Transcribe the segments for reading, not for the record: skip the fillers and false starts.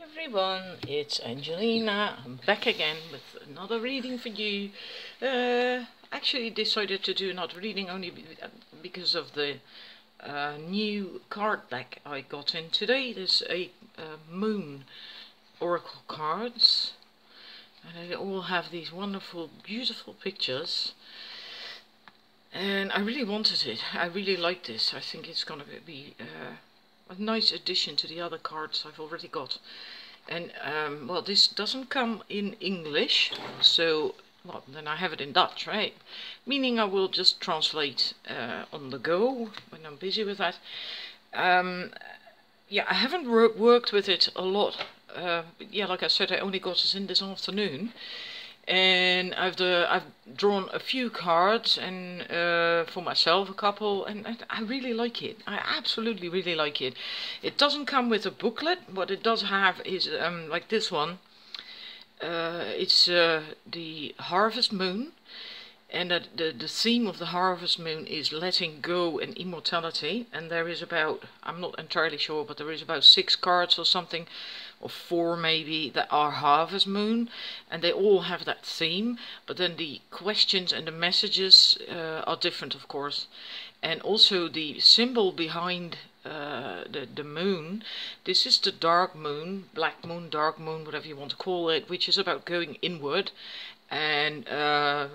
Everyone, it's Angelina. I'm back again with another reading for you. Actually decided to do another reading only because of the new card deck I got in today. There's a moon oracle cards, and they all have these wonderful, beautiful pictures. And I really wanted it. I really like this. I think it's going to be a nice addition to the other cards I've already got. And well, this doesn't come in English, so well, then I have it in Dutch, right? Meaning I will just translate on the go when I'm busy with that. Yeah, I haven't worked with it a lot. Yeah, like I said, I only got it in this afternoon. And I've drawn a few cards, and for myself a couple, and I really like it. I absolutely really like it. It doesn't come with a booklet. What it does have is like this one. It's the Harvest Moon, and the theme of the Harvest Moon is letting go and immortality. And there is about, I'm not entirely sure, but there is about 6 cards or something, or 4 maybe, that are Harvest Moon, and they all have that theme. But then the questions and the messages are different, of course. And also the symbol behind the moon, this is the dark moon, black moon, dark moon, whatever you want to call it, which is about going inward and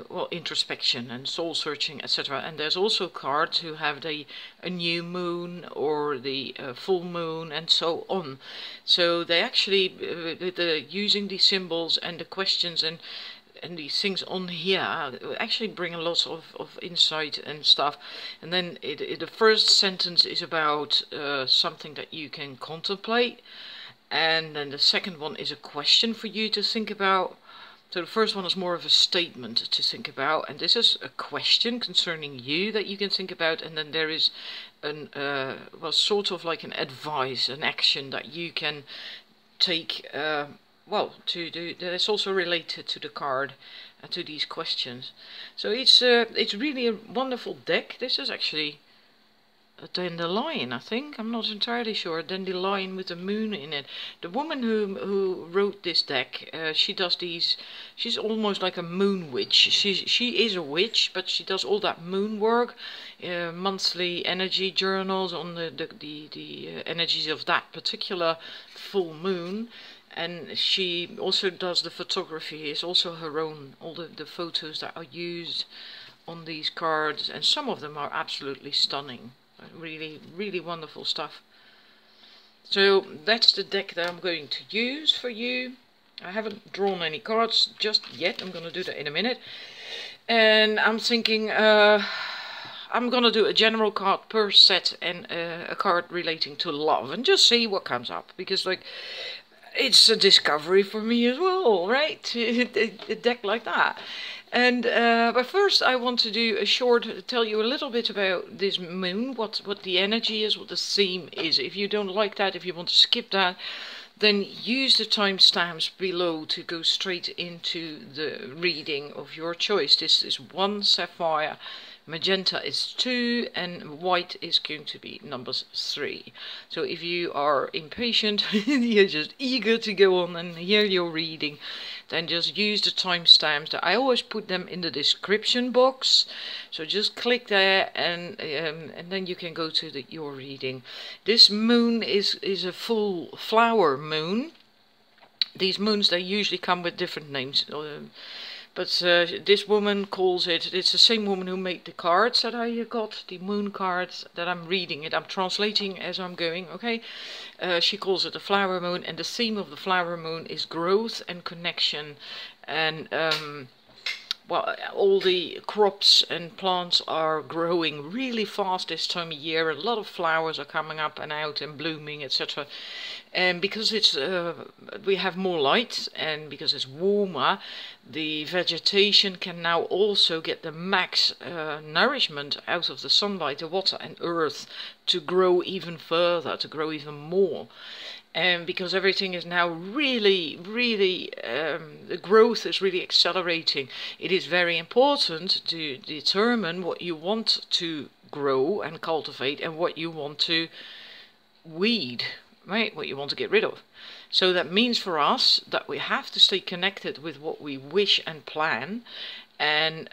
well, introspection and soul searching, etc. And there's also cards who have a new moon or the full moon and so on. So they actually using these symbols and the questions and these things on here actually bring a lot of insight and stuff. And then the first sentence is about something that you can contemplate, and then the second one is a question for you to think about. So the first one is more of a statement to think about, and this is a question concerning you that you can think about. And then there is an well, sort of like an advice, an action that you can take. Well, to do that is also related to the card and to these questions. So it's really a wonderful deck. This is actually a dandelion, I think. I'm not entirely sure. A dandelion with a moon in it. The woman who wrote this deck, she does these. She's almost like a moon witch. She is a witch, but she does all that moon work, monthly energy journals on the energies of that particular full moon. And she also does the photography. It's also her own, all the photos that are used on these cards, and some of them are absolutely stunning. Really, really wonderful stuff. So that's the deck that I'm going to use for you. I haven't drawn any cards just yet. I'm going to do that in a minute. And I'm thinking I'm going to do a general card per set and a card relating to love, and just see what comes up. Because, like, it's a discovery for me as well, right? A deck like that. And but first I want to do a short, tell you a little bit about this moon, what the energy is, what the theme is. If you don't like that, if you want to skip that, then use the timestamps below to go straight into the reading of your choice. This is 1 Saphire, Magenta is 2, and white is going to be numbers 3. So if you are impatient, you're just eager to go on and hear your reading, then just use the timestamps. I always put them in the description box. So just click there, and then you can go to your reading. This moon is a full flower moon. These moons, they usually come with different names. But this woman calls it, it's the same woman who made the cards that I got, the moon cards that I'm reading it. I'm translating as I'm going, okay? She calls it a flower moon, and the theme of the flower moon is growth and connection. And, well, all the crops and plants are growing really fast this time of year. A lot of flowers are coming up and out and blooming, etc. And because it's we have more light, and because it's warmer, the vegetation can now also get the max nourishment out of the sunlight, the water and earth, to grow even further, to grow even more. And because everything is now really, the growth is really accelerating, it is very important to determine what you want to grow and cultivate and what you want to weed right? What you want to get rid of. So that means for us that we have to stay connected with what we wish and plan, and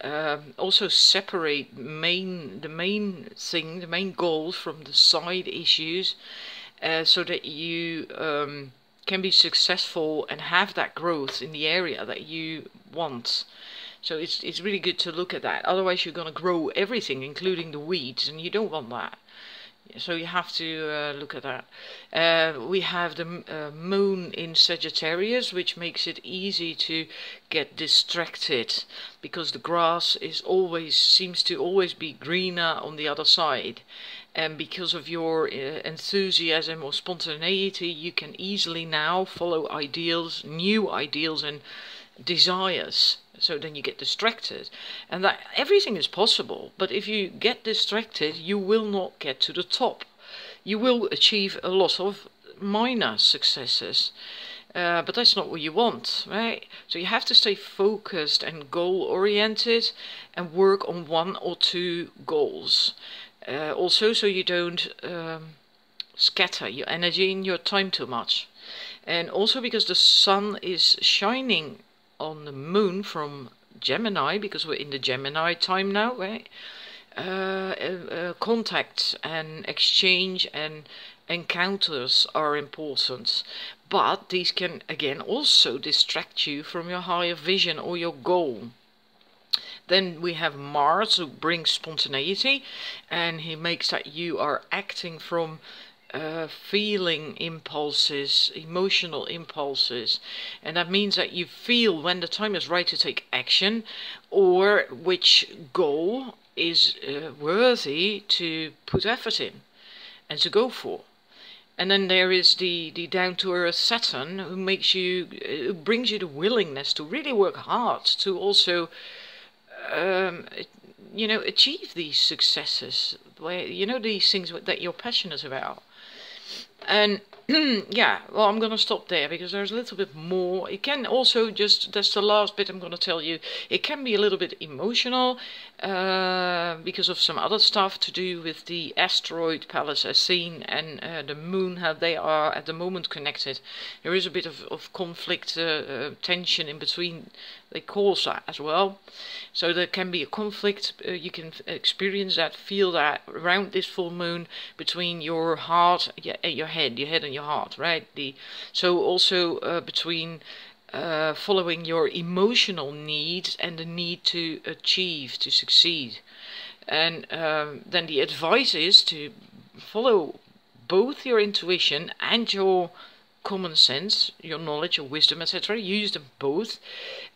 also separate the main goals from the side issues, so that you can be successful and have that growth in the area that you want. So it's really good to look at that. Otherwise you're going to grow everything, including the weeds, and you don't want that. So you have to look at that. We have the moon in Sagittarius, which makes it easy to get distracted, because the grass seems to always be greener on the other side. And because of your enthusiasm or spontaneity, you can easily now follow ideals, new ideals and desires. So then you get distracted, and that everything is possible, but if you get distracted you will not get to the top. You will achieve a lot of minor successes, but that's not what you want, right? So you have to stay focused and goal oriented and work on one or two goals, also so you don't scatter your energy and your time too much. And also because the sun is shining on the moon from Gemini, because we're in the Gemini time now, right? Contacts and exchange and encounters are important, but these can again also distract you from your higher vision or your goal. Then we have Mars, who brings spontaneity, and he makes that you are acting from feeling impulses, emotional impulses, and that means that you feel when the time is right to take action, or which goal is worthy to put effort in and to go for. And then there is the down-to-earth Saturn, who brings you the willingness to really work hard to also achieve these successes, where these things that you're passionate about. And yeah, well, I'm going to stop there because there's a little bit more. It can also that's the last bit I'm going to tell you. It can be a little bit emotional because of some other stuff to do with the asteroid Pallas as seen and the moon, how they are at the moment connected. There is a bit of conflict, tension in between. They cause that as well. So there can be a conflict. You can experience that, feel that around this full moon between your heart, your head and your heart, right? So also between following your emotional needs and the need to achieve, to succeed. And then the advice is to follow both your intuition and your common sense, your knowledge, your wisdom, etc. Use them both,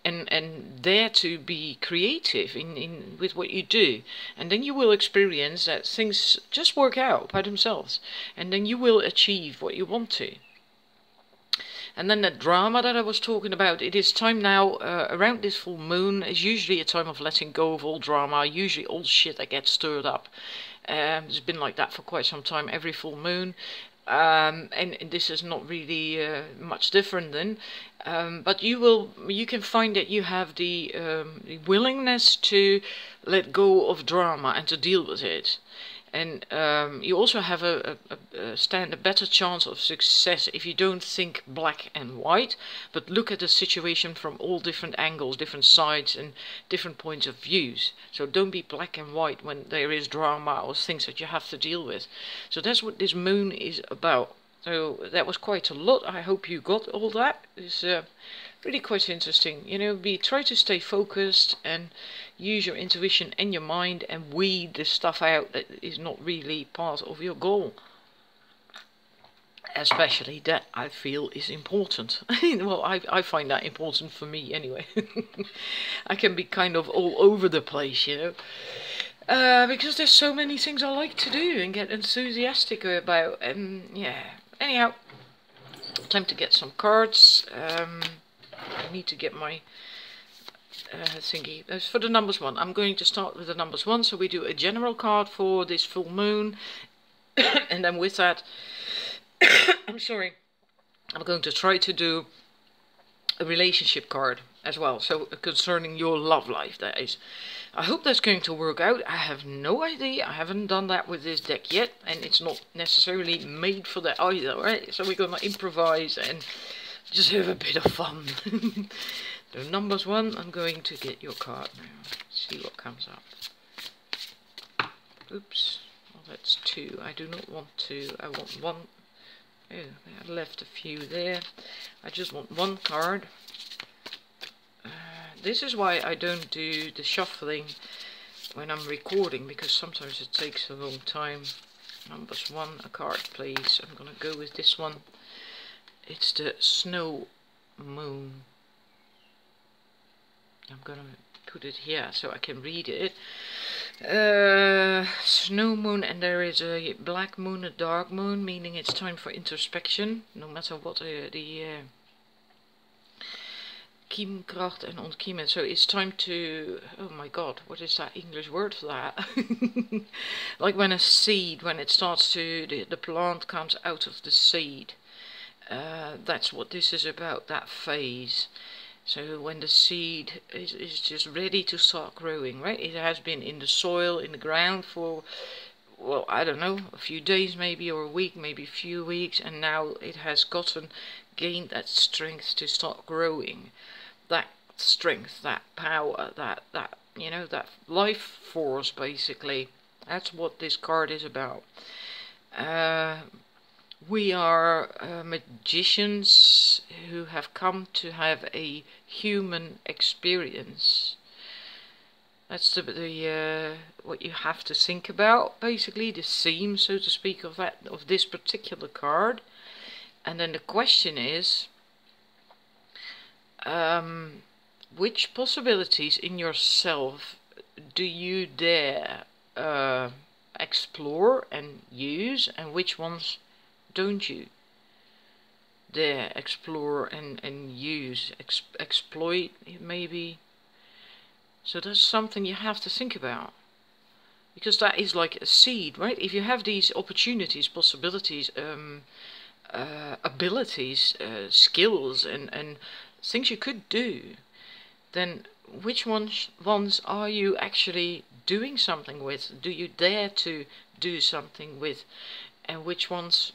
and dare to be creative in with what you do, and then you will experience that things just work out by themselves, and then you will achieve what you want to. And then the drama that I was talking about, it is time now, around this full moon is usually a time of letting go of all drama, usually all shit that gets stirred up. It's been like that for quite some time, every full moon. And this is not really much different then, but you can find that you have the willingness to let go of drama and to deal with it, and you also have stand a better chance of success if you don't think black and white, but look at the situation from all different angles, different sides and different points of views. So don't be black and white when there is drama or things that you have to deal with. So that's what this moon is about. So that was quite a lot. I hope you got all that. It's really quite interesting. Try to stay focused and use your intuition and your mind and weed the stuff out that is not really part of your goal. Especially that I feel is important. Well, I find that important for me anyway. I can be kind of all over the place, because there's so many things I like to do and get enthusiastic about, and yeah. Anyhow, time to get some cards. I need to get my thingy. As for the numbers one, I'm going to start with the numbers one. So we do a general card for this full moon, and then with that, I'm sorry, I'm going to try to do a relationship card. as well. So concerning your love life, that is. I hope that's going to work out. I have no idea. I haven't done that with this deck yet, and it's not necessarily made for that either, right? So we're gonna improvise and just have a bit of fun. So numbers 1, I'm going to get your card now. See what comes up. Oops. Well, that's 2. I do not want 2. I want 1. Oh, I left a few there. I just want 1 card. This is why I don't do the shuffling when I'm recording, because sometimes it takes a long time. Numbers 1, a card please. I'm gonna go with this one. It's the Snow Moon. I'm gonna put it here so I can read it. Snow Moon, and there is a black moon, a dark moon, meaning it's time for introspection, no matter what the kiemkracht and ontkiemen. So it's time to, oh my god, what is that English word for that? Like when a seed, when it starts to, the plant comes out of the seed. That's what this is about, that phase. So when the seed is just ready to start growing, right? It has been in the soil, in the ground for, well, I don't know, a few days maybe, or a week, maybe a few weeks, and now it has gained that strength to start growing. That strength, that power, that you know, that life force, basically. That's what this card is about. We are magicians who have come to have a human experience. That's the what you have to think about, basically, the theme, so to speak, of this particular card. And then the question is, which possibilities in yourself do you dare explore and use, and which ones don't you dare explore and use, exploit maybe? So that's something you have to think about, because that is like a seed, right? If you have these opportunities, possibilities, abilities, skills, and things you could do, then which ones are you actually doing something with? Do you dare to do something with? And which ones,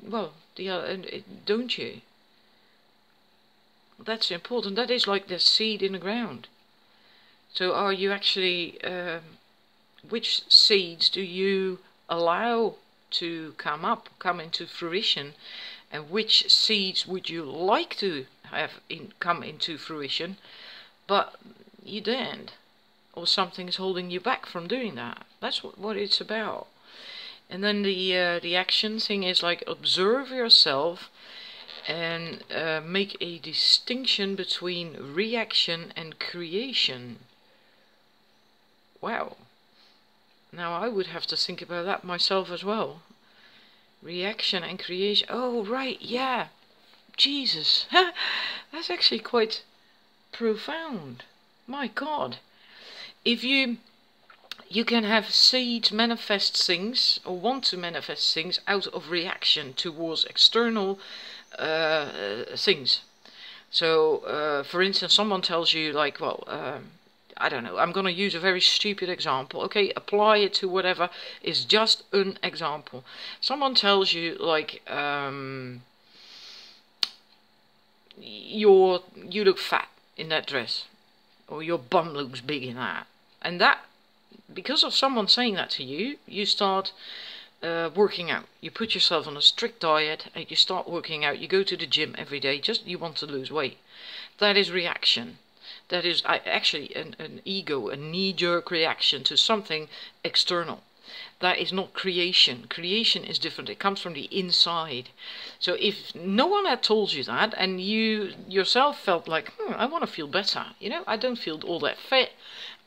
well, don't you? That's important. That is like the seed in the ground. So are you actually, which seeds do you allow to come into fruition, and which seeds would you like to have come into fruition, but you daren't, or something is holding you back from doing that? That's what it's about. And then the action thing is like, observe yourself and make a distinction between reaction and creation. Wow. Now I would have to think about that myself as well. Reaction and creation. Oh, right, yeah. Jesus. That's actually quite profound. My God. If you can have seeds manifest things, or want to manifest things, out of reaction towards external things. So, for instance, someone tells you, like, well, I don't know, I'm going to use a very stupid example. Okay, apply it to whatever, is just an example. Someone tells you, like, you look fat in that dress, or your bum looks big in that. And that, because of someone saying that to you, you start working out. You put yourself on a strict diet and you start working out. You go to the gym every day, just you want to lose weight. That is reaction. That is actually an ego, a knee-jerk reaction to something external. That is not creation. Creation is different. It comes from the inside. So if no one had told you that, and you yourself felt like, I want to feel better, you know, I don't feel all that fit,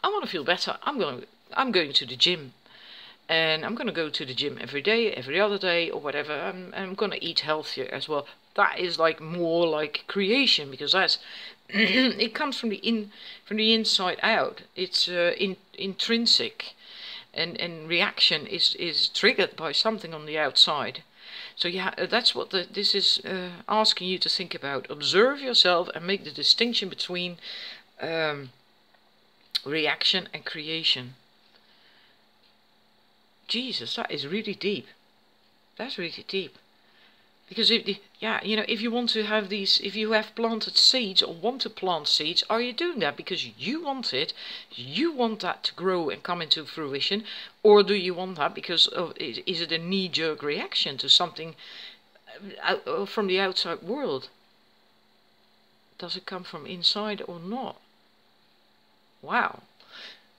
I want to feel better, I'm going to the gym. And I'm going to go to the gym every day, every other day, or whatever. I'm going to eat healthier as well. That is like more like creation, because that's it comes from the inside out. It's intrinsic, and reaction is triggered by something on the outside. So yeah, that's what this is asking you to think about. Observe yourself and make the distinction between reaction and creation. Jesus, that is really deep. That's really deep. Because if if you want to have these, if you have planted seeds or want to plant seeds, are you doing that because you want it, you want that to grow and come into fruition, or do you want that because is it a knee-jerk reaction to something from the outside world? Does it come from inside or not? Wow.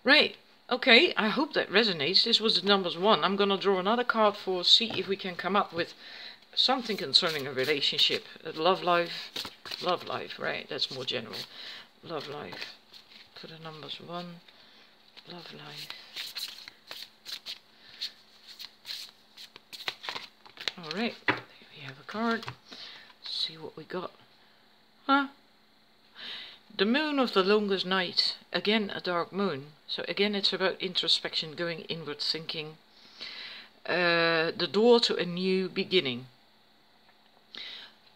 Right. Okay, I hope that resonates. This was the numbers 1. I'm gonna draw another card for see if we can come up with something concerning a relationship, a love life, right? That's more general. Love life. For the numbers 1, love life. All right, there we have a card. Let's see what we got. Huh? The moon of the longest night. Again, a dark moon. So again, it's about introspection, going inward, thinking. The door to a new beginning.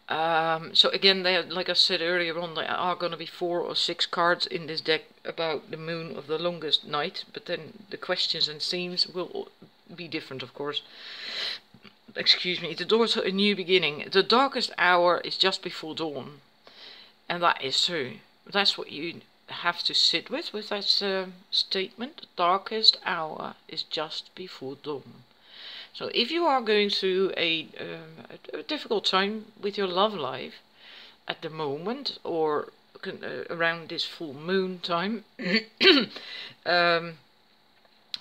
So again, like I said earlier on, there are going to be 4 or 6 cards in this deck about the moon of the longest night, but then the questions and themes will be different, of course. Excuse me. The door to a new beginning. The darkest hour is just before dawn, and that is true. That's what you have to sit with that statement. The darkest hour is just before dawn. So if you are going through a difficult time with your love life at the moment, or around this full moon time,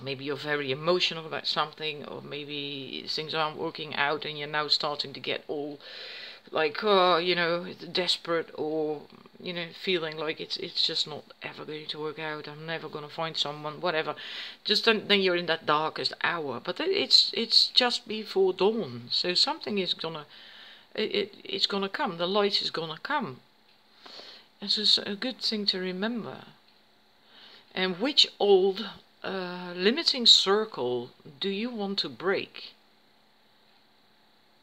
maybe you're very emotional about something, or maybe things aren't working out and you're now starting to get all like, desperate, or, feeling like it's just not ever going to work out, I'm never going to find someone, whatever. Just then you're in that darkest hour. But it's just before dawn. So something is gonna, it's gonna come. The light is gonna come. This is a good thing to remember. And which old limiting circle do you want to break?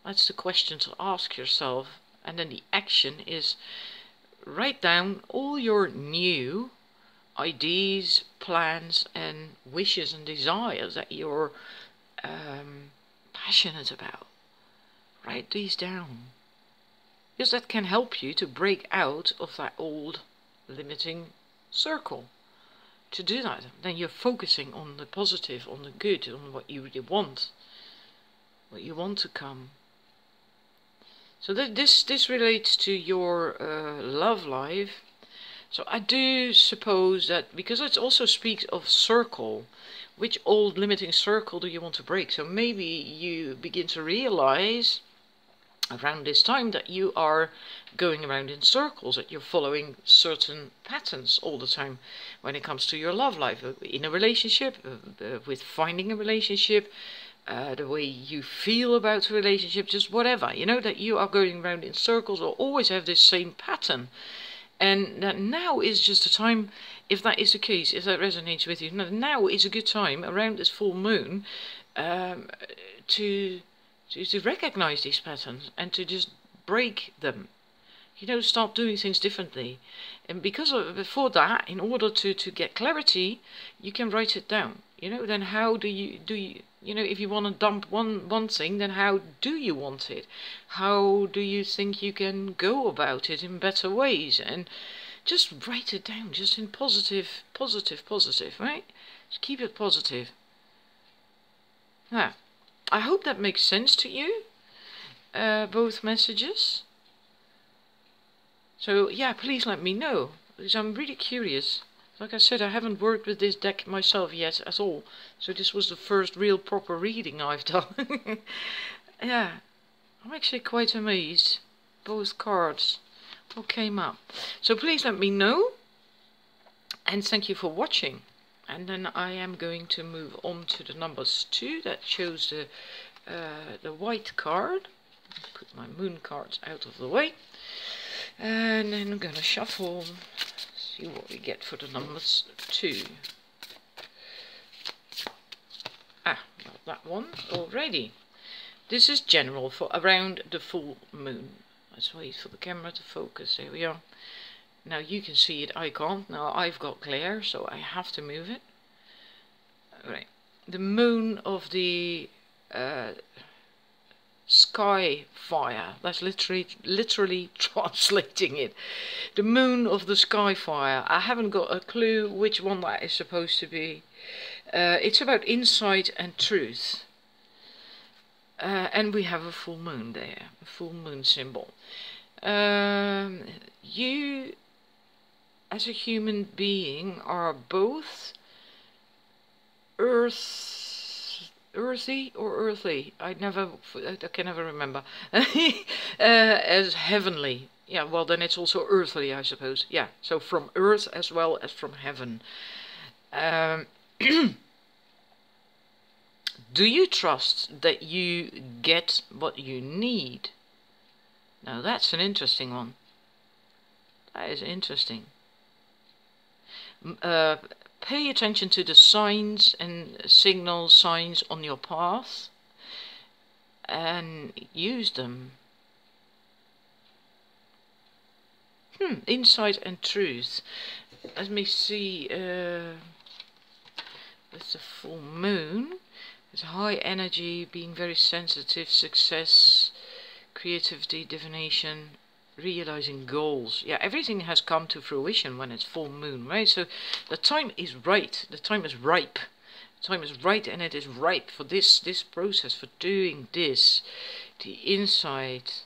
That's the question to ask yourself. And then the action is write down all your new ideas, plans and wishes and desires that you're passionate about. Write these down. Because that can help you to break out of that old limiting circle. To do that, then you're focusing on the positive, on the good, on what you really want. What you want to come. So this relates to your love life. So I do suppose that, because it also speaks of circle, which old limiting circle do you want to break? So maybe you begin to realize around this time that you are going around in circles, that you're following certain patterns all the time when it comes to your love life, in a relationship, with finding a relationship, the way you feel about the relationship, just whatever, that you are going around in circles or always have this same pattern. And that now is just a time, if that is the case, if that resonates with you, now is a good time around this full moon to recognize these patterns and to just break them. Start doing things differently. And because before that, in order to get clarity, you can write it down. Then how do you if you want to dump one thing, then how do you want it? How do you think you can go about it in better ways? And just write it down, just in positive, right? Just keep it positive. Now, I hope that makes sense to you, both messages. So yeah, please let me know, because I'm really curious. Like I said, I haven't worked with this deck myself yet at all. So this was the first real proper reading I've done. Yeah, I'm actually quite amazed. Both cards, what came up. So please let me know. And thank you for watching. And then I am going to move on to the numbers 2. That shows the white card. Put my moon cards out of the way. And then I'm going to shuffle. See what we get for the numbers 2. Got that one already. This is general for around the full moon. Let's wait for the camera to focus. Here we are. Now you can see it, I can't. Now I've got glare, so I have to move it. Right. The moon of the Saphire. That's literally translating it. The moon of the Saphire. I haven't got a clue which one that is supposed to be. It's about insight and truth. And we have a full moon there, a full moon symbol. You, as a human being, are both earthy or earthly. I can never remember. As heavenly. Yeah, well then it's also earthly, I suppose. Yeah, so from earth as well as from heaven. Do you trust that you get what you need? Now that's an interesting one. That is interesting. Pay attention to the signs and signal signs on your path and use them. Insight and truth. Let me see. With the full moon, there's high energy, being very sensitive, success, creativity, divination, realizing goals. Yeah, everything has come to fruition when it's full moon, right? So the time is right. The time is ripe. The time is right, and it is ripe for this process, for doing this. The insight.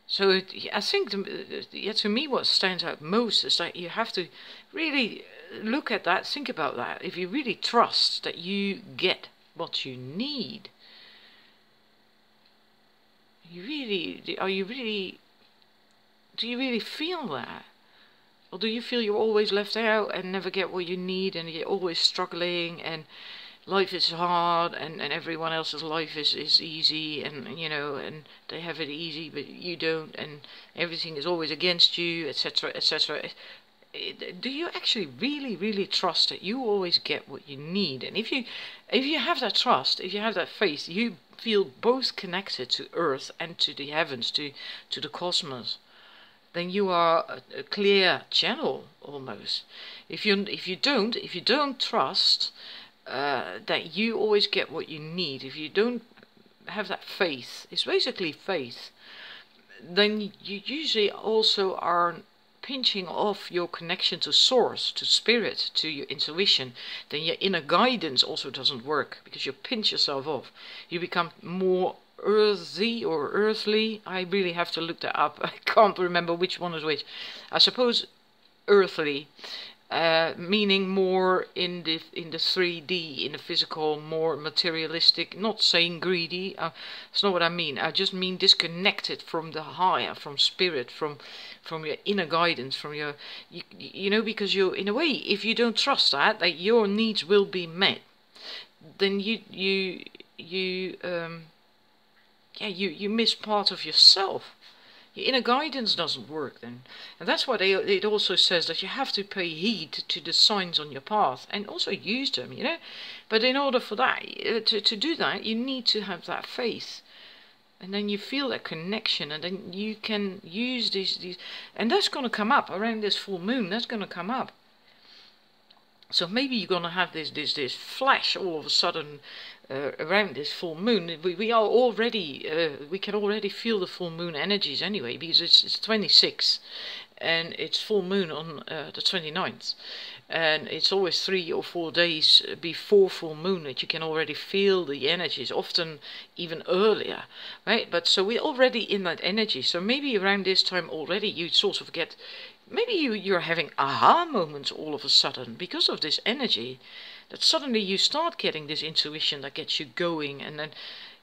So I think to me what stands out most is that you have to really look at that, think about that. If you really trust that you get what you need, do you really feel that? Or do you feel you're always left out and never get what you need, and you're always struggling, and life is hard, and everyone else's life is easy, and you know, and they have it easy but you don't, and everything is always against you, etc., etc. Do you actually really trust that you always get what you need? And if you have that trust, if you have that faith, you feel both connected to earth and to the heavens, to the cosmos, then you are a clear channel almost. If you don't trust that you always get what you need, if you don't have that faith, it's basically faith, then you usually also are pinching off your connection to source, to spirit, to your intuition. Then your inner guidance also doesn't work, because you pinch yourself off. You become more earthy or earthly. I really have to look that up. I can't remember which one is which. I suppose earthly, meaning more in the 3D, in the physical, more materialistic. Not saying greedy. That's not what I mean. I just mean disconnected from the higher, from spirit, from your inner guidance, from your, you know, because you, in a way, if you don't trust that your needs will be met, then you miss part of yourself. Your inner guidance doesn't work then. And that's why it also says that you have to pay heed to the signs on your path and also use them, you know. But in order for that, to do that, you need to have that faith. And then you feel that connection, and then you can use these, and that's going to come up around this full moon. That's going to come up. So maybe you're going to have this flash all of a sudden around this full moon. We are already we can already feel the full moon energies anyway, because it's 26 and it's full moon on the 29th, and it's always 3 or 4 days before full moon that you can already feel the energies, often even earlier, right? But so we're already in that energy. So maybe around this time already you sort of get, maybe you're having aha moments all of a sudden because of this energy, that suddenly you start getting this intuition that gets you going. And then,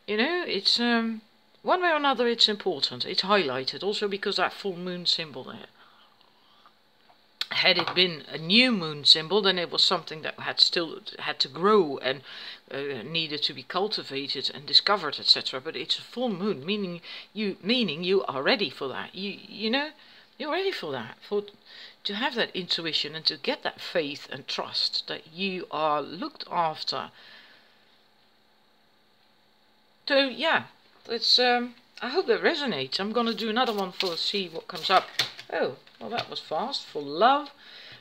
you know, it's one way or another it's important. It's highlighted also because that full moon symbol there. Had it been a new moon symbol, then it was something that had to grow and needed to be cultivated and discovered, etc. But it's a full moon, meaning you are ready for that. You know, you're ready for that, to have that intuition and to get that faith and trust that you are looked after. So yeah, it's I hope that resonates. I'm gonna do another one for see what comes up. Oh, well that was fast. For love.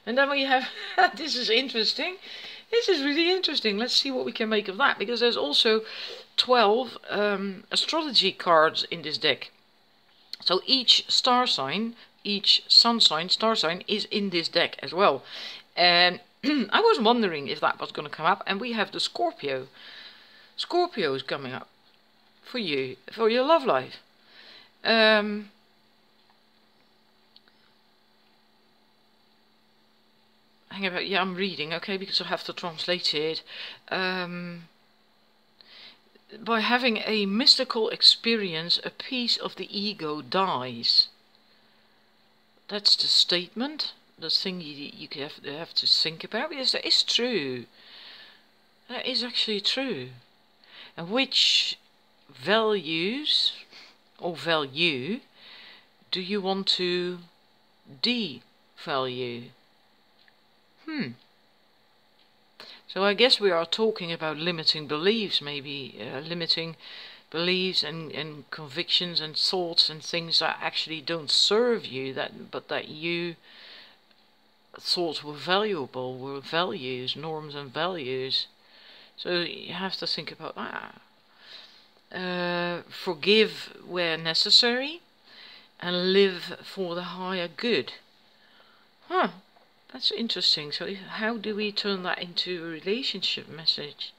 And then we have, this is interesting. This is really interesting. Let's see what we can make of that. Because there's also 12 astrology cards in this deck. So each star sign, each sun sign, star sign is in this deck as well. And I was wondering if that was going to come up. And we have the Scorpio. Scorpio is coming up for you, for your love life. Hang about, yeah, I'm reading, okay, because I have to translate it. By having a mystical experience, a piece of the ego dies. That's the statement, the thing you have to think about. Yes, that is true. That is actually true. And which values or value do you want to devalue? So I guess we are talking about limiting beliefs, maybe limiting beliefs and convictions and thoughts and things that actually don't serve you, but that you thought were valuable, were values, norms and values. So you have to think about that. Forgive where necessary and live for the higher good. Huh. That's interesting. So how do we turn that into a relationship message?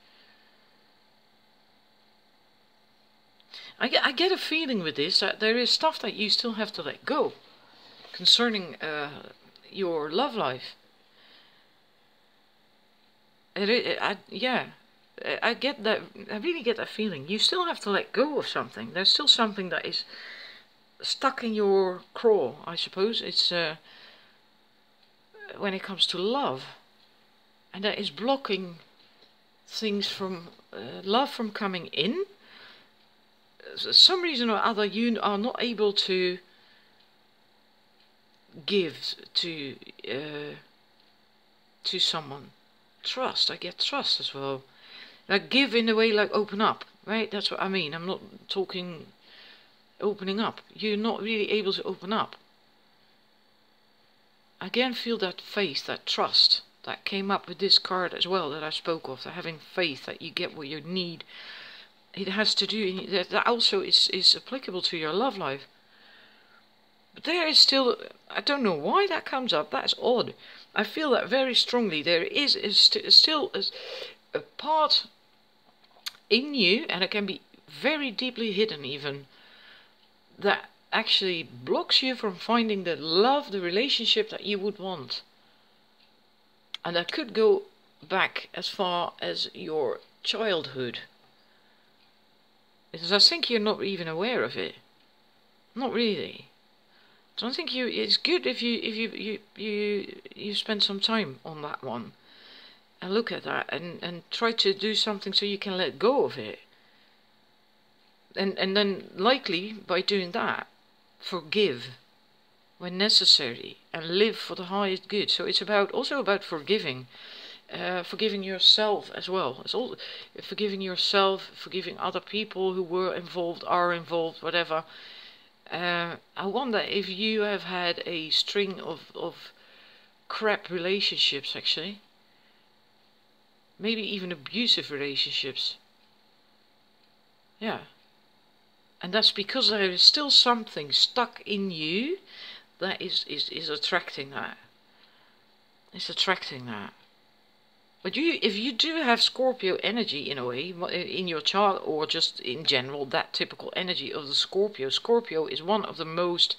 I get a feeling with this that there is stuff that you still have to let go concerning your love life. Yeah, I get that. I really get that feeling. You still have to let go of something. There's still something that is stuck in your craw, I suppose. It's when it comes to love, and that is blocking things from love from coming in. For some reason or other, you are not able to give to someone. Trust. I get trust as well. Like give in a way, like open up, right? That's what I mean. I'm not talking opening up. You're not really able to open up. Again, feel that faith, that trust that came up with this card as well that I spoke of, that having faith that you get what you need. It has to do, that also is applicable to your love life. But there is still, I don't know why that comes up, that's odd. I feel that very strongly. There is still a part in you, and it can be very deeply hidden even, that actually blocks you from finding the love, the relationship that you would want. And that could go back as far as your childhood. Because I think you're not even aware of it. Not really. So I think it's good if you spend some time on that one and look at that and try to do something so you can let go of it. And then likely by doing that, forgive when necessary and live for the highest good. So it's also about forgiving. Forgiving yourself as well. It's all forgiving yourself, forgiving other people who were involved, are involved, whatever. I wonder if you have had a string of crap relationships, actually. Maybe even abusive relationships. Yeah. And that's because there is still something stuck in you that is attracting that. It's attracting that. But if you do have Scorpio energy in a way, in your chart or just in general, that typical energy of the Scorpio. Scorpio is one of the most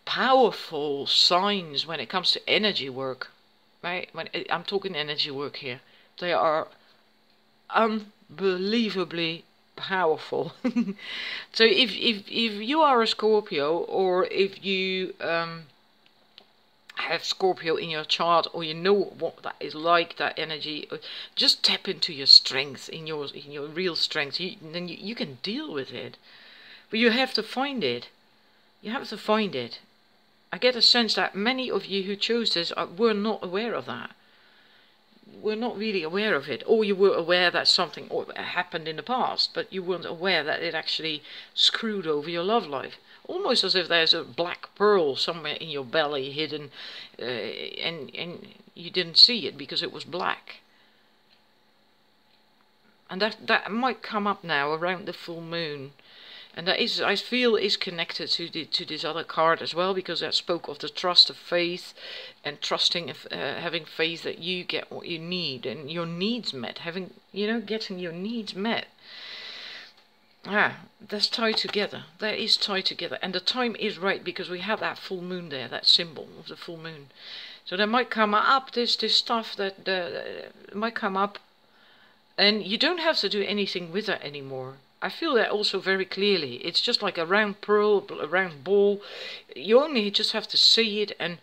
powerful signs when it comes to energy work. Right? When I'm talking energy work here. They are unbelievably powerful. So if you are a Scorpio, or if you have Scorpio in your chart, or you know what that is like, that energy, just tap into your strength, in your real strength. Then you can deal with it, but you have to find it. You have to find it. I get a sense that many of you who chose this were not aware of that. were not really aware of it, or you were aware that something happened in the past, but you weren't aware that it actually screwed over your love life. Almost as if there's a black pearl somewhere in your belly hidden, and you didn't see it because it was black. And that might come up now around the full moon. And that is, I feel, is connected to this other card as well, because that spoke of the trust of faith and trusting, having faith that you get what you need and your needs met, getting your needs met. That's tied together. That is tied together, and the time is right because we have that full moon there, that symbol of the full moon. So there might come up this stuff that might come up, and you don't have to do anything with it anymore. I feel that also very clearly. It's just like a round pearl, a round ball. You only just have to see it, and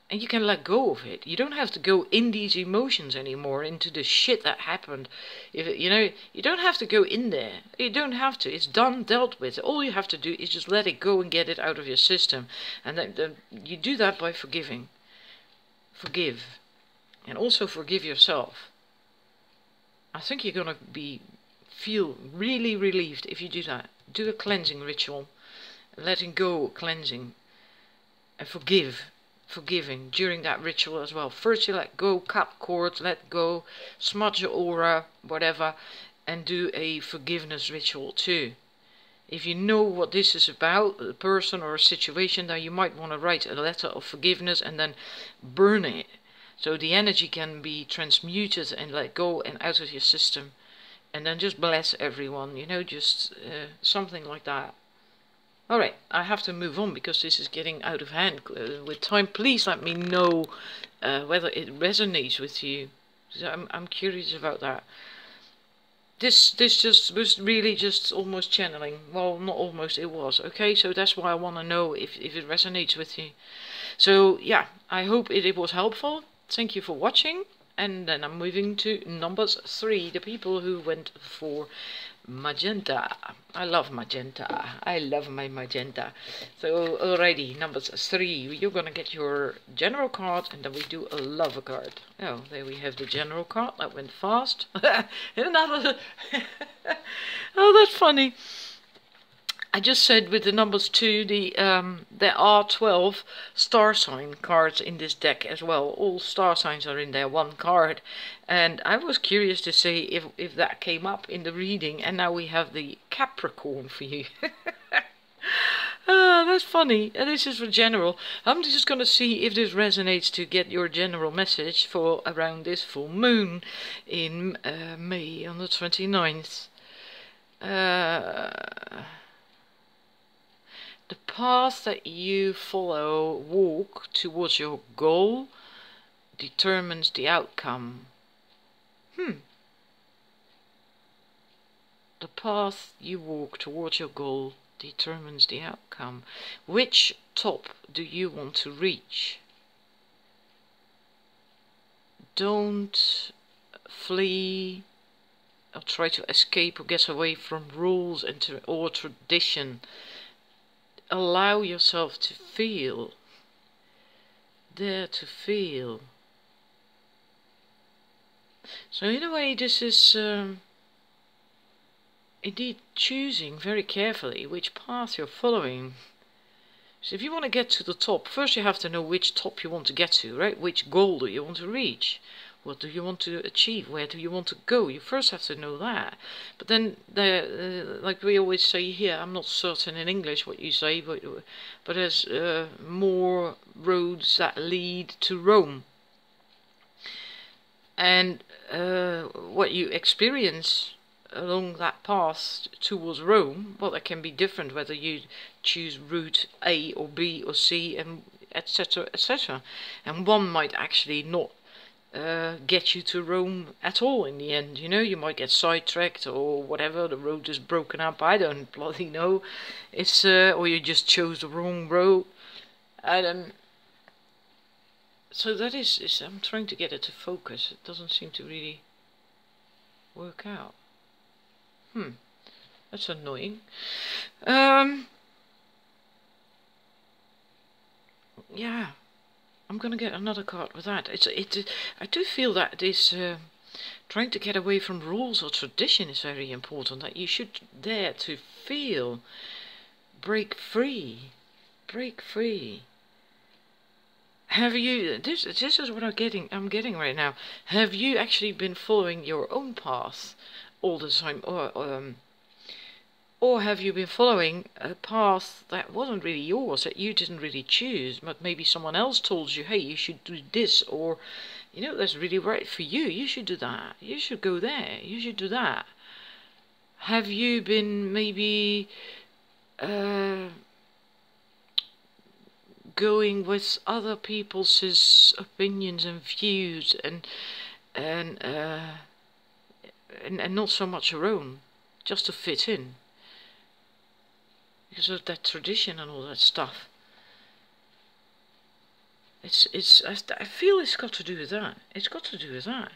you can let go of it. You don't have to go in these emotions anymore, into the shit that happened. You don't have to go in there. You don't have to. It's done, dealt with. All you have to do is just let it go and get it out of your system. And then you do that by forgiving. Forgive. And also forgive yourself. I think you're going to feel really relieved if you do that. Do a cleansing ritual, letting go, cleansing, and forgiving during that ritual as well. First you let go, cut cords, let go, smudge your aura, whatever, and do a forgiveness ritual too. If you know what this is about, a person or a situation, then you might want to write a letter of forgiveness and then burn it, so the energy can be transmuted and let go and out of your system. And then just bless everyone, just something like that. Alright, I have to move on because this is getting out of hand with time. Please let me know whether it resonates with you. I'm curious about that. This just was really just almost channeling. Well, not almost, it was. Okay, so that's why I want to know if it resonates with you. So, yeah, I hope it was helpful. Thank you for watching. And then I'm moving to numbers 3, the people who went for Magenta. I love Magenta. I love my Magenta. So alrighty, numbers 3. You're going to get your general card, and then we do a lover card. Oh, there we have the general card. That went fast. Another. Oh, that's funny. I just said with the numbers 2, there are 12 star sign cards in this deck as well. All star signs are in there, one card. And I was curious to see if that came up in the reading. And now we have the Capricorn for you. That's funny. And this is for general. I'm just going to see if this resonates to get your general message for around this full moon in May on the 29th. The path that you walk towards your goal, determines the outcome. The path you walk towards your goal determines the outcome. Which top do you want to reach? Don't flee or try to escape or get away from rules or tradition. Allow yourself to feel. Dare to feel. So in a way this is indeed choosing very carefully which path you're following. So if you want to get to the top, first you have to know which top you want to get to, right? Which goal do you want to reach? What do you want to achieve? Where do you want to go? You first have to know that. But then, like we always say here, I'm not certain in English what you say, but there's more roads that lead to Rome. And what you experience along that path towards Rome, well, that can be different whether you choose route A or B or C, and etc., etc. And one might actually not get you to Rome at all in the end. You might get sidetracked or whatever, the road is broken up, I don't bloody know. It's or you just chose the wrong road. And so that is I'm trying to get it to focus. It doesn't seem to really work out. That's annoying. Yeah, I'm gonna get another card with that. I do feel that this trying to get away from rules or tradition is very important. That you should dare to feel, break free, break free. Have you? This is what I'm getting right now. Have you actually been following your own path all the time, or have you been following a path that wasn't really yours, that you didn't really choose, but maybe someone else told you, hey, you should do this, or, you know, that's really right for you, you should do that, you should go there, you should do that. Have you been maybe going with other people's opinions and views and not so much your own, just to fit in? Because of that tradition and all that stuff. I feel it's got to do with that. It's got to do with that.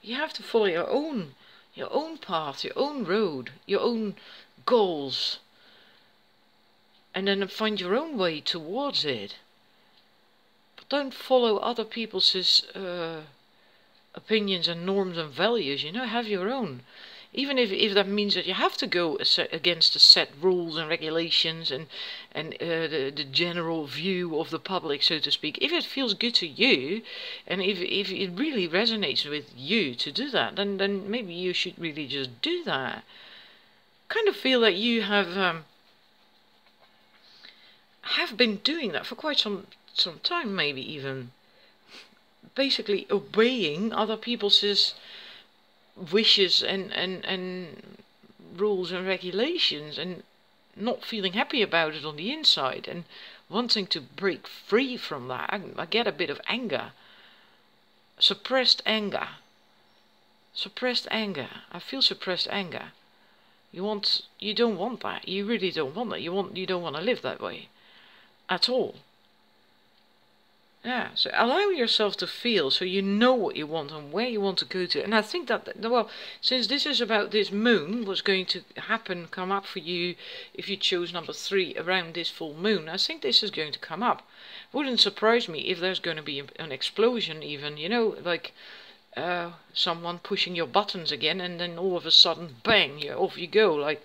You have to follow your own path, your own road, your own goals, and then find your own way towards it. But don't follow other people's opinions and norms and values. You know, have your own. Even if that means that you have to go against the set rules and regulations and the general view of the public, so to speak. If it feels good to you, and if it really resonates with you to do that, then maybe you should really just do that. Kind of feel that you have been doing that for quite some time, maybe even. Basically obeying other people's wishes and rules and regulations, and not feeling happy about it on the inside, and wanting to break free from that. I get a bit of anger, suppressed anger. I feel suppressed anger. You don't want that. You really don't want that. You don't want to live that way at all. Yeah, so allow yourself to feel, so you know what you want and where you want to go to. And I think that, well, since this is about this moon, what's going to come up for you if you chose number 3 around this full moon, I think this is going to come up. Wouldn't surprise me if there's going to be an explosion even, you know, like someone pushing your buttons again, and then all of a sudden, bang, off you go, like,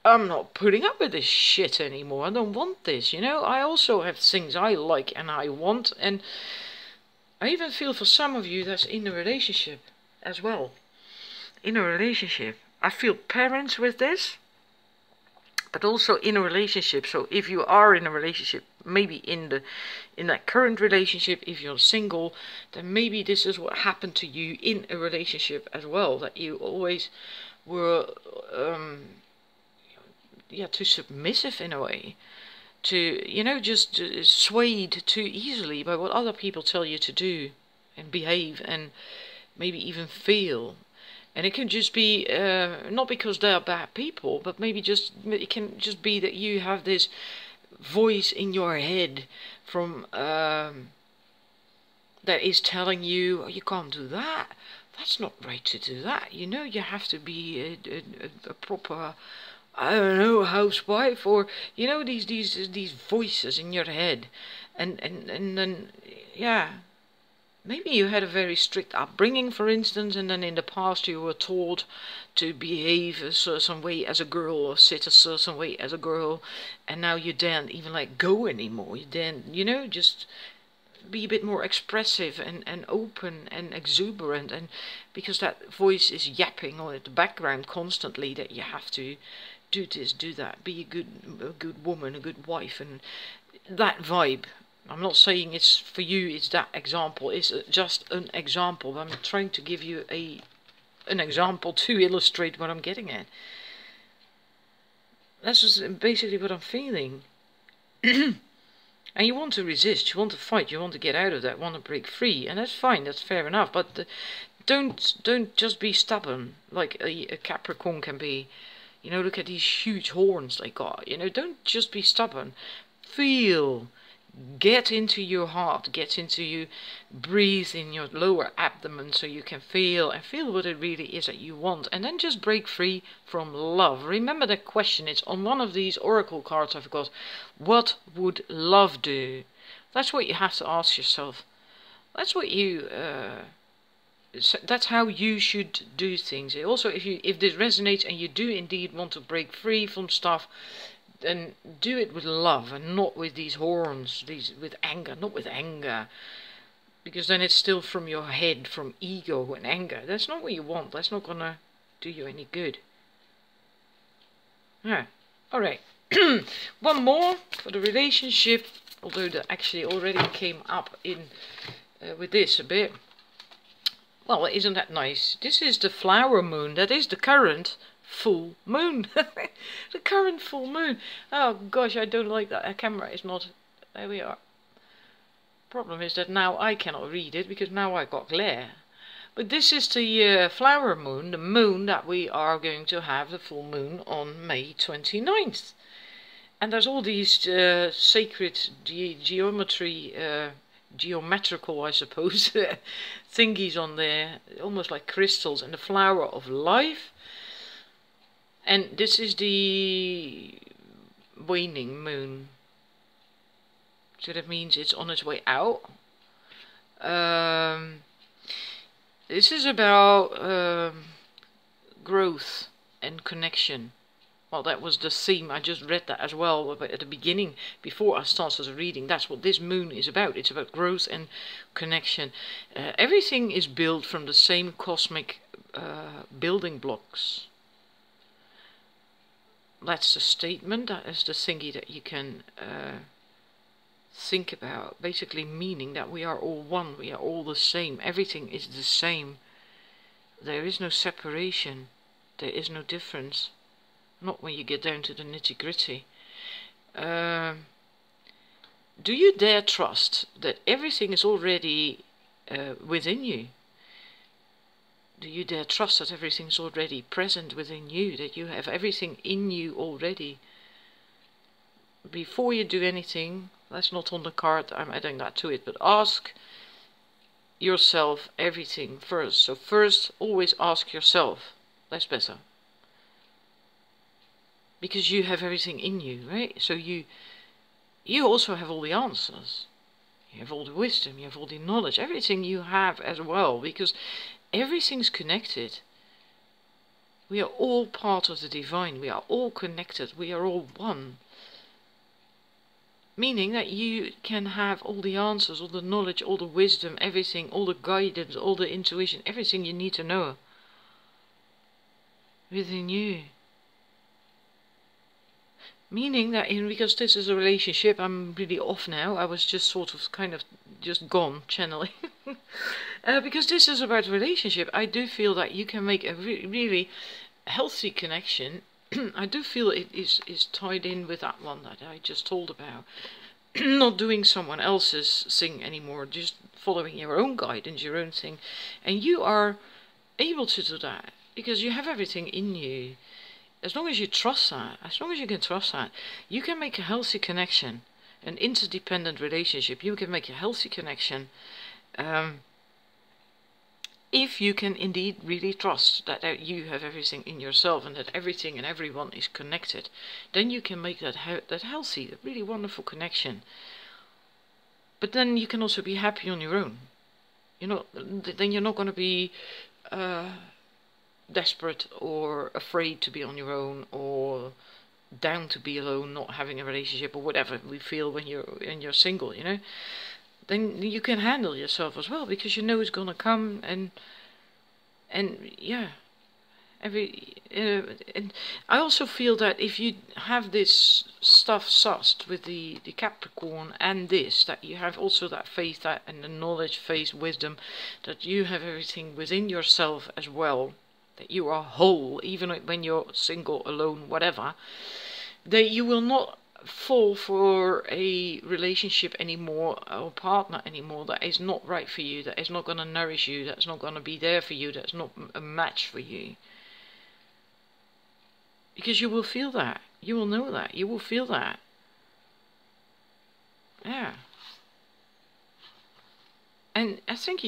I'm not putting up with this shit anymore. I don't want this, you know. I also have things I like and I want. And I even feel for some of you that's in a relationship as well. In a relationship. I feel parents with this, but also in a relationship. So if you are in a relationship, maybe in that current relationship, if you're single, then maybe this is what happened to you in a relationship as well. That you always were too submissive in a way, to, you know, just swayed too easily by what other people tell you to do and behave and maybe even feel. And it can just be not because they are bad people, but maybe it can just be that you have this voice in your head from that is telling you, oh, you can't do that, that's not right to do that, you know, you have to be a proper, I don't know, housewife, or, you know, these voices in your head, and then, yeah, maybe you had a very strict upbringing, for instance, and then in the past you were taught to behave a certain way as a girl, or sit a certain way as a girl, and now you daren't even let go anymore. You daren't, you know, just be a bit more expressive and open and exuberant, and because that voice is yapping on the background constantly that you have to do this, do that, be a good woman, a good wife, and that vibe. I'm not saying it's for you, it's that example, it's just an example. I'm trying to give you an example to illustrate what I'm getting at. That's just basically what I'm feeling. And you want to resist, you want to fight, you want to get out of that, want to break free, and that's fine, that's fair enough, but don't just be stubborn like a Capricorn can be. You know, look at these huge horns they got. You know, don't just be stubborn. Feel. Get into your heart. Get into you. Breathe in your lower abdomen so you can feel. And feel what it really is that you want. And then just break free from love. Remember the question. It's on one of these oracle cards I've got. What would love do? That's what you have to ask yourself. That's what you that's how you should do things. Also, if this resonates and you do indeed want to break free from stuff, then do it with love and not with these horns, with anger, not with anger. Because then it's still from your head, from ego and anger. That's not what you want. That's not gonna do you any good. Yeah. Alright. One more for the relationship, although that actually already came up in with this a bit. Well, isn't that nice? This is the flower moon. That is the current full moon. The current full moon. Oh gosh, I don't like that. Our camera is not... There we are. Problem is that now I cannot read it because now I got glare. But this is the flower moon, the moon that we are going to have the full moon on May 29th. And there's all these sacred geometrical, I suppose, thingies on there, almost like crystals, and the flower of life. And this is the waning moon. So that means it's on its way out. This is about growth and connection. Well, that was the theme. I just read that as well at the beginning, before I started reading. That's what this moon is about. It's about growth and connection. Everything is built from the same cosmic building blocks. That's the statement. That is the thingy that you can think about. Basically meaning that we are all one. We are all the same. Everything is the same. There is no separation. There is no difference. Not when you get down to the nitty-gritty. Do you dare trust that everything is already within you? Do you dare trust that everything is already present within you? That you have everything in you already? Before you do anything, that's not on the card, I'm adding that to it, but ask yourself everything first. So first, always ask yourself. That's better. Because you have everything in you, right? So you also have all the answers. You have all the wisdom, you have all the knowledge, everything you have as well, because everything's connected. We are all part of the divine, we are all connected, we are all one. Meaning that you can have all the answers, all the knowledge, all the wisdom, everything, all the guidance, all the intuition, everything you need to know within you. Meaning that because this is a relationship, I'm really off now. I was just sort of kind of just gone channeling. Because this is about relationship, I do feel that you can make a really healthy connection. I do feel it is tied in with that one that I just told about. Not doing someone else's thing anymore, just following your own guidance, your own thing. And you are able to do that because you have everything in you. As long as you trust that, as long as you can trust that, you can make a healthy connection, an interdependent relationship. You can make a healthy connection if you can indeed really trust that you have everything in yourself and that everything and everyone is connected. Then you can make that healthy, a really wonderful connection. But then you can also be happy on your own. Then you're not going to be desperate or afraid to be on your own or down to be alone, not having a relationship or whatever we feel when you're single, then you can handle yourself as well because you know it's gonna come and yeah, and I also feel that if you have this stuff sussed with the Capricorn and this, that you have also that faith, that and the knowledge, faith, wisdom, that you have everything within yourself as well. That you are whole, even when you're single, alone, whatever, that you will not fall for a relationship anymore or partner anymore that is not right for you, that is not going to nourish you, that's not going to be there for you, that's not a match for you. Because you will feel that, you will know that, you will feel that. Yeah. And I think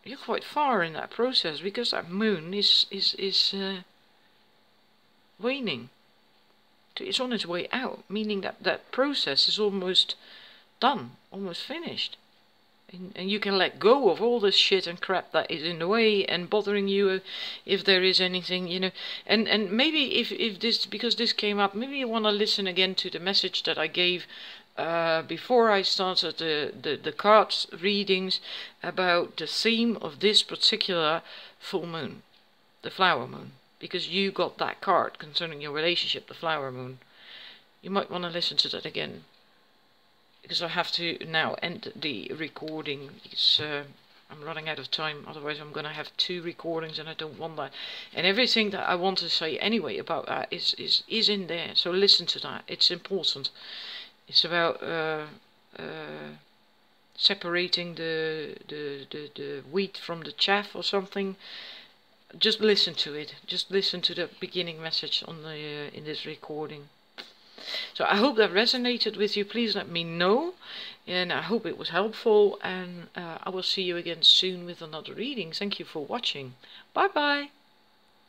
you're quite far in that process because that moon is waning. it's on its way out, meaning that that process is almost done, almost finished. And you can let go of all this shit and crap that is in the way and bothering you, if there is anything, you know. And maybe if this, because this came up, maybe you want to listen again to the message that I gave before I started the cards readings about the theme of this particular full moon, the flower moon, because you got that card concerning your relationship, the flower moon. You might want to listen to that again, because I have to now end the recording, because I'm running out of time. Otherwise I'm going to have 2 recordings, and I don't want that. And everything that I want to say anyway about that is in there. So listen to that. It's important. It's about separating the wheat from the chaff or something. Just listen to it. Just listen to the beginning message on the in this recording. So I hope that resonated with you. Please let me know, and I hope it was helpful, and I will see you again soon with another reading. Thank you for watching. Bye bye.